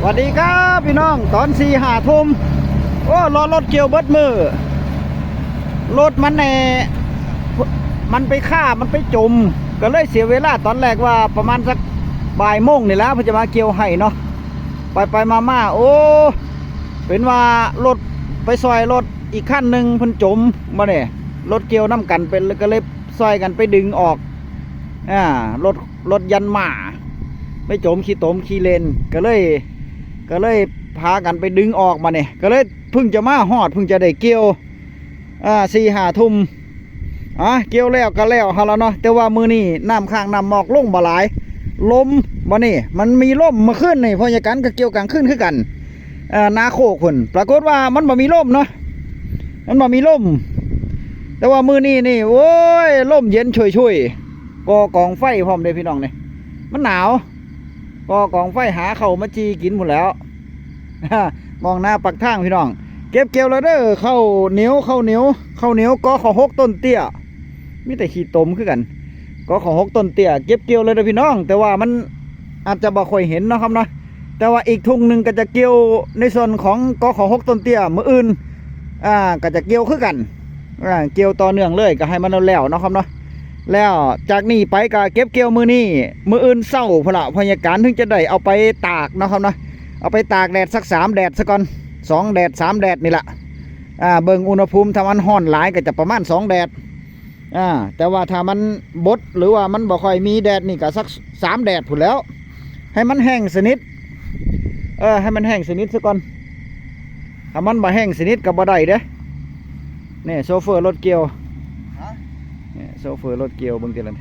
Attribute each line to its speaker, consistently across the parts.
Speaker 1: วัสดีครับพี่น้องตอน4-5 ทุ่มโอ้รถเกี่ยวเบิดมือรถมันไปฆ่ามันไปจมก็เลยเสียเวลาตอนแรกว่าประมาณสักบ่ายโมงนี่แล้วเพื่อจะมาเกี่ยวให้เนาะไปมาโอ้เป็นว่ารถไปซอยรถอีกขั้นหนึ่งเพิ่นจมมาเนี่ยรถเกี่ยวน้ำกันเป็นก็เลยซอยกันไปดึงออกรถยันหมาไปจมขี้ตมขี้เลนก็เลยพากันไปดึงออกมาเนี่ยก็เลยเพิ่งจะมาฮอดเพิ่งจะได้เกี่ยว4-5 ทุ่มเกี่ยวแล้วก็แล้วฮะแล้วเนาะแต่ว่ามือนี่น้ำข้างน้ำหมอกลงบ่หลายลมบ่นี่มันมีลมมาขึ้นนี่พอยากันก็เกี่ยวกลางขึ้นคือกันนาโคคนปรากฏว่ามันบ่มีลมเนาะมันบ่มีลมแต่ว่ามือนี่โอ้ยลมเย็นช่วยกองไฟพร้อมเลยพี่น้องเนี่ยมันหนาวกองไฟหาเขามาจีกินหมดแล้วมองหน้าปักทางพี่น้องเก็บเกี่ยวแล้วเด้อข้าวเหนียวก็ข้าวหกต้นเตี้ยมีแต่ขี้ตมคือกันก็ข้าวหกต้นเตี้ยเก็บเกี่ยวเลยเด้อพี่น้องแต่ว่ามันอาจจะบ่ค่อยเห็นนะครับนะแต่ว่าอีกทุ่งหนึ่งก็จะเกี่ยวในส่วนของก็ข้าวหกต้นเตี้ยมื้ออื่นก็จะเกี่ยวคือกันเกี่ยวต่อเนื่องเลยก็ให้มันแล้วนะครับเนาะแล้วจากนี้ไปก็เก็บเกี่ยวมือนี้มืออื่นเศร้าพละพยาการถึงจะได้เอาไปตากนะครับนะเอาไปตากแดดสัก3 แดดซะก่อน2 แดด 3 แดดนี่แหละเบิ่งอุณหภูมิถ้ามันร้อนหลายก็จะประมาณ2 แดดแต่ว่าถ้ามันบดหรือว่ามันบ่ค่อยมีแดดนี่ก็สัก3 แดดผุดแล้วให้มันแห้งสนิทให้มันแห้งสนิทซะก่อนถ้ามันบ่แห้งสนิทก็บ่ได้เด้นี่โซเฟอร์รถเกี่ยวโซเฟอร์รถเกี่ยวบางทีละ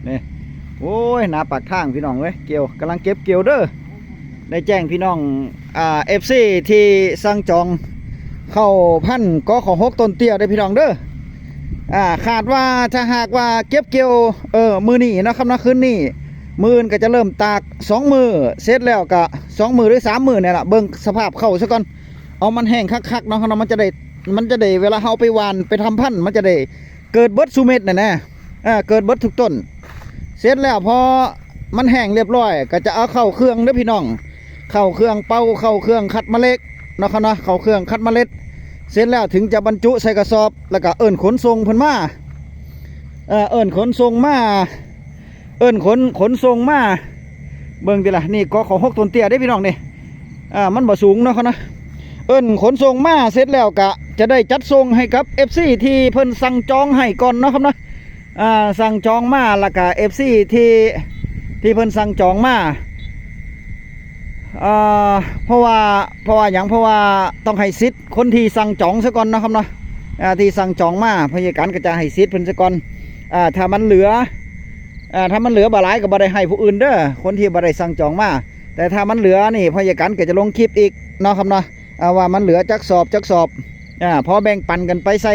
Speaker 1: นี่โอ้ยหน้าปากทางพี่น้องเว้ยเกี่ยวกำลังเก็บเกี่ยวเด้อได้แจ้งพี่น้องFC ที่สั่งจองเข้าพันก็ของ6ต้นเตี้ยได้พี่น้องเด้อขาดว่าถ้าหากว่าเก็บเกี่ยวมือนี่นะครับนะคืนนี่มือก็จะเริ่มตาก2 มือเสร็จแล้วก็2 มือหรือ3 มือเนี่ยแหละเบิ่งสภาพเข้าซะก่อนเอามันแห้งคักๆเนาะมันจะได้เวลาเอาไปหว่านไปทำพันธุ์มันจะได้เกิดเบิดซูเม็ดนะเกิดเบิดทุกต้นเสร็จแล้วพอมันแห้งเรียบร้อยก็จะเอาเข้าเครื่องเด้อพี่น้องเข้าเครื่องเป่าเข้าเครื่องคัดเมล็ดเนาะเข้าเครื่องคัดเมล็ดเสร็จแล้วถึงจะบรรจุใส่กระสอบแล้วก็ขนส่งเพิ่นมาขนส่งมาขนส่งมาเบิ่งดิล่ะนี่ก็ของ6ต้นเตี้ยได้พี่น้องนี่มันบ่สูงเนาะนะขนส่งมาเสร็จแล้วก็จะได้จัดส่งให้กับ FC ที่เพิ่นสั่งจองให้ก่อนเนาะครับนะสั่งจองมาแล้วก็ FC ที่เพิ่นสั่งจองมาเพราะว่าต้องให้สิทธิ์คนที่สั่งจองซะก่อนนะครับเนาะที่สั่งจองมาพยาการก็จะให้สิทธิ์เพิ่นซะก่อนถ้ามันเหลือบ่หลายก็บ่ได้ให้ผู้อื่นเด้อคนที่บ่ได้สั่งจองมาแต่ถ้ามันเหลือนี่พยาการก็จะลงคลิปอีกเนาะครับเนาะว่ามันเหลือจักสอบพอแบ่งปันกันไปใส่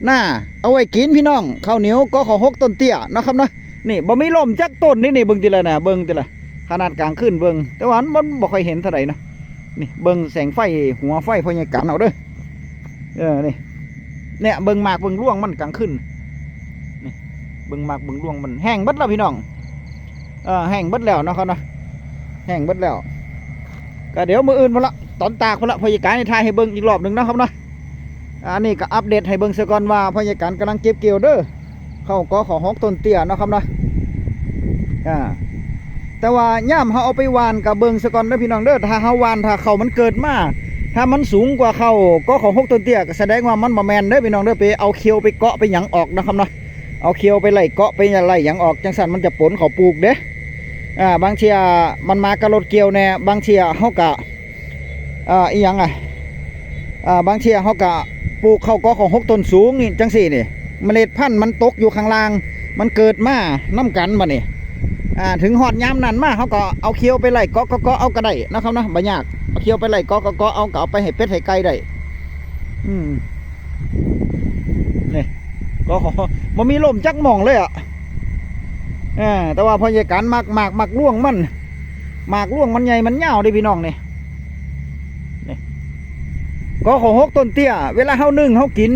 Speaker 1: หน้าเอาไว้กินพี่น้องข้าวเหนียวก็ของ6ต้นเตี้ยนะครับเนาะนี่บ่มีลมจักต้นนี่เบิ่งทีละนะเบิ่งทีละขนาดกลางขึ้นเบิ่งแต่ว่ามันบ่ค่อยเห็นเท่าไหร่นะนี่เบิ่งแสงไฟหัวไฟพยากรเอาเด้อนี่เนี่ยเบิ่งหมากเบิ่งร่วงมันกลางขึ้นนี่เบิ่งหมากเบิ่งร่วงมันแห้งเบิดแล้วพี่น้องแห้งเบิดแล้วเนาะครับเนาะแห้งเบิดแล้วก็เดี๋ยวมื้ออื่นพอละตอนตากพอละพยากรในทายให้เบิ่งอีกรอบหนึ่งนะครับเนาะอันนี้ก็อัปเดตให้เบิ่งซะก่อนว่าพยากรกำลังเก็บเกี่ยวเด้อเข้าก็ของ6ต้นเตี้ยนะครับเนาะแต่ว่าย่ามเขาเอาไปหวานกับเบิ่งซะก่อนเด้อพี่น้องเด้อถ้าเขาหวานถ้าเขามันเกิดมาถ้ามันสูงกว่าเขาก็ของ6ต้นเตี้ยก็แสดงว่ามันบ่แม่นเด้อพี่น้องเด้อไปเอาเคียวไปเกาะไปหยังออกนะครับเนาะเอาเคียวไปไล่เกาะไปไล่หยังออกจังซั่นมันจะผลเขาปลูกเด้บางเทียมันมากระโดดเกี่ยวแน่บางเทียเขากะอีหยังบางเทียเขากะปลูกเข้าก็ของ6ต้นสูงนี่จังสี่นี่เมล็ดพันธุ์มันตกอยู่ข้างล่างมันเกิดมาน้ำกันมานี่ถึงหอดยามนั้นมาเขาก็เอาเคี้ยวไปไล่ก็เอากระไดนะครับนะบ่ยากเอาเคี้ยวไปไล่ก็เอาไปให้เป็ดให้ไก่ได้นี่ก็มันมีลมจักมองเลยแต่ว่าพอยาการหมักล่วงมันหมากล่วงมันใหญ่มันยาวได้พี่น้องนี่ก็ของ6ต้นเตี้ยเวลาเขานึ่งเขากิน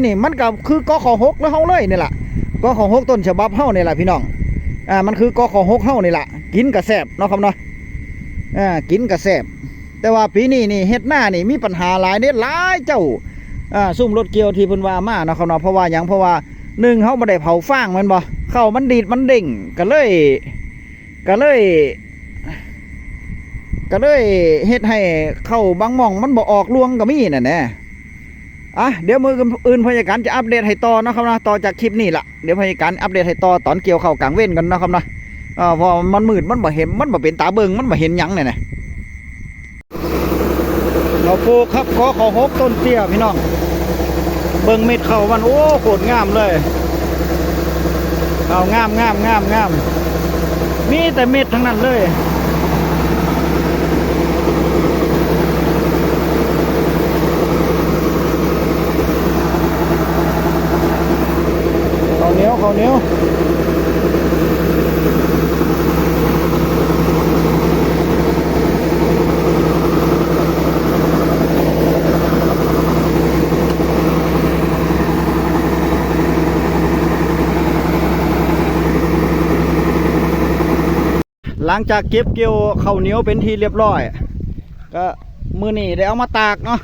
Speaker 1: นี่มันก็คือก็ของ6แล้วเขาเลยนี่แหละก็ของ6ต้นฉบับเขานี่แหละพี่น้อง มันคือกขหกเฮานี่ล่ะกินกระแซบเนาะครับเนาะกินกระแซบแต่ว่าปีนี้นี่เฮ็ดหน้านี่มีปัญหาหลายเด้หลายเจ้าซุ่มรถเกี่ยวที่เพิ่นว่ามาเนาะครับเนาะเพราะว่าหยังเพราะว่าหนึ่งเฮาบ่ได้เผาฟางมันบ่เข้ามันดีดมันเด้งก็เลยเฮ็ดให้เข้าบางหม่องมันบ่ออกรวงก็มีนั่นแหละเดี๋ยวมืออื่นพยาการจะอัปเดตให้ต่อนะครับนะต่อจากคลิปนี้ล่ะเดี๋ยวพยาการอัปเดตให้ต่อตอนเกี่ยวเข้ากลางเว้นกันนะครับนะพอมันมืดมันบ่เห็นมันบ่เป็นตาเบิ่งมันบ่เห็นหยังเนี่ยเราปลูกครับขอหกต้นเตี้ยพี่น้องเบิ่งเม็ดเข้ามันโอ้โคตรงามเลยเอางามมีแต่เม็ดทั้งนั้นเลยข้าวเหนียวหลังจากเก็บเกี่ยวข้าวเหนียวเป็นทีเรียบร้อยก็มือนี่ได้เอามาตากเนาะ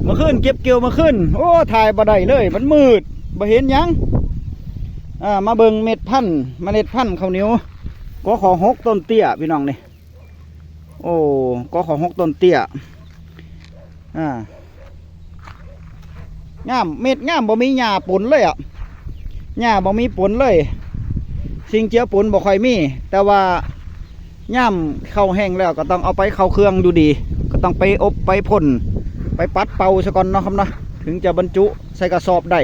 Speaker 1: มาขึ้นเก็บเกี่ยวมาขึ้นโอ้ถ่ายบ่ได้เลยมันมืดบ่เห็นหยังมาเบิ่งเม็ดพันธุ์ข้าวเหนียวก็ขอหกต้นเตี้ยพี่น้องนี่โอ้ก็ขอหกต้นเตี้ยงามเม็ดงามบ่มีหญ้าปนเลยหญ้าบ่มีปนเลยสิ่งเจือปนบ่ค่อยมีแต่ว่าย่ำเข้าแห้งแล้วก็ต้องเอาไปเข้าเครื่องดูดีก็ต้องไปอบไปพ่นไปปัดเป่าซะก่อนเนาะครับเนาะถึงจะบรรจุใส่กระสอบได้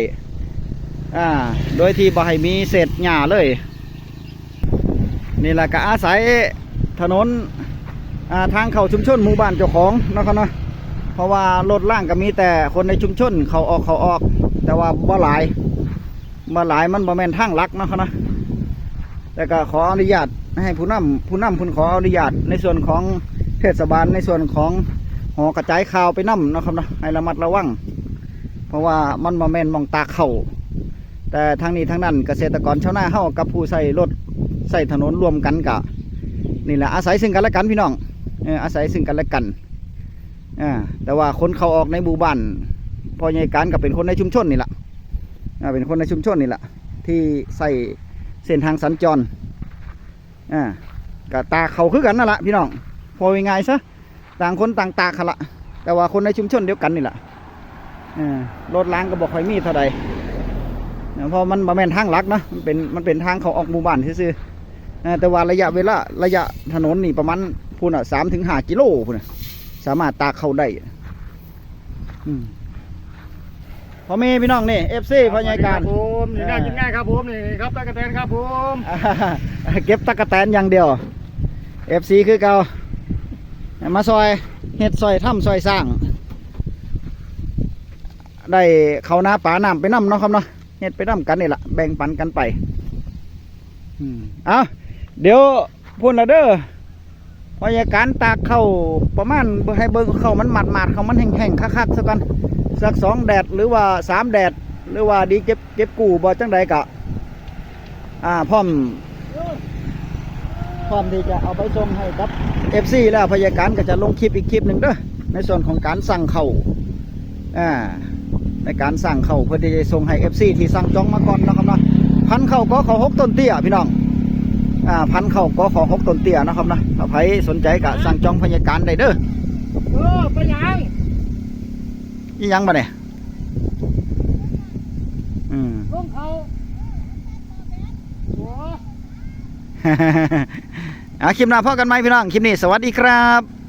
Speaker 1: โดยที่บ่ให้มีเศษหญ้าเลยนี่แหละก็อาศัยถนนทางเข้าชุมชนหมู่บ้านเจ้าของนะครับเนาะเพราะว่ารถล่างก็มีแต่คนในชุมชนเขาออกแต่ว่าบ่หลายมันบ่แม่นทางลักเนาะครับเนาะแต่ก็ขออนุญาตให้ผู้นำขออนุญาตในส่วนของเทศบาลในส่วนของหอกระจายข่าวไปนำนะครับนะให้ระมัดระวังเพราะว่ามันบ่แม่นมองตาเข้าแต่ทางนี้ทางนั้นเกษตรกรชาวนาเฮากับผู้ใส่รถใส่ถนนรวมกันกะนี่แหละอาศัยซึ่งกันและกันพี่น้องอาศัยซึ่งกันและกันแต่ว่าคนเขาออกในหมู่บ้านพอใหญ่การก็เป็นคนในชุมชนนี่แหละเป็นคนในชุมชนนี่แหละที่ใส่เส้นทางสัญจรก็ตาเขาคือกันนั่นแหละพี่น้องพอยังไงซะต่างคนต่างตาขละแต่ว่าคนในชุมชนเดียวกันนี่แหละรถล้างก็บอกค่อยมีเท่าใดเพราะมันบะแม่นทางลักนะมันเป็นทางเขาออกหมู่บ้านซื่อแต่ว่าระยะถนนนี่ประมาณพูน3-5 กิโลพูนสามารถตาเขาได้พอมีพี่น้องนี่FCพยายการ
Speaker 2: ผมนี่ง่ายกินง่ายครับผมนี่ครับตะกะแตนครับผม
Speaker 1: เก็บตะกะแตนอย่างเดียว FC คือเก่ามาซอยเฮ็ดซอยถ้ำซอยสร้างได้เขาหน้าป่าน้ำไปน้ำเนาะครับเนาะเฮ็ดไปน้ำกันนี่แหละแบ่งปันกันไปเดี๋ยวพูดละเด้อพยายการตากเข้าประมาณให้เบิ่งเข้ามันหมาดเข้ามันแห้งๆคักๆซะกันสัก2 แดดหรือว่า3 แดดหรือว่าดีเก็บกูบ่จังใดกะพร้อมที่จะเอาไปส่งให้กับ FC แล้วพยาการก็จะลงคลิปอีกคลิปหนึ่งเด้อในส่วนของการสั่งเข้าในการสั่งเข้าเพื่อที่จะส่งให้ FC ที่สั่งจองมาก่อนนะครับเนาะพันเข้าก็ขอ6 ต้นเตี้ยพี่น้องพันเข้าก็ขอ6 ต้นเตี้ยนะครับนะถ้าใครสนใจก็สั่งจองพยาการได้เด้อ
Speaker 2: ไปยัง
Speaker 1: ยังบ่เนี่ย
Speaker 2: ลงเขา
Speaker 1: คลิปหน้าพบกันไหมพี่น้องคลิปนี้สวัสดีครับ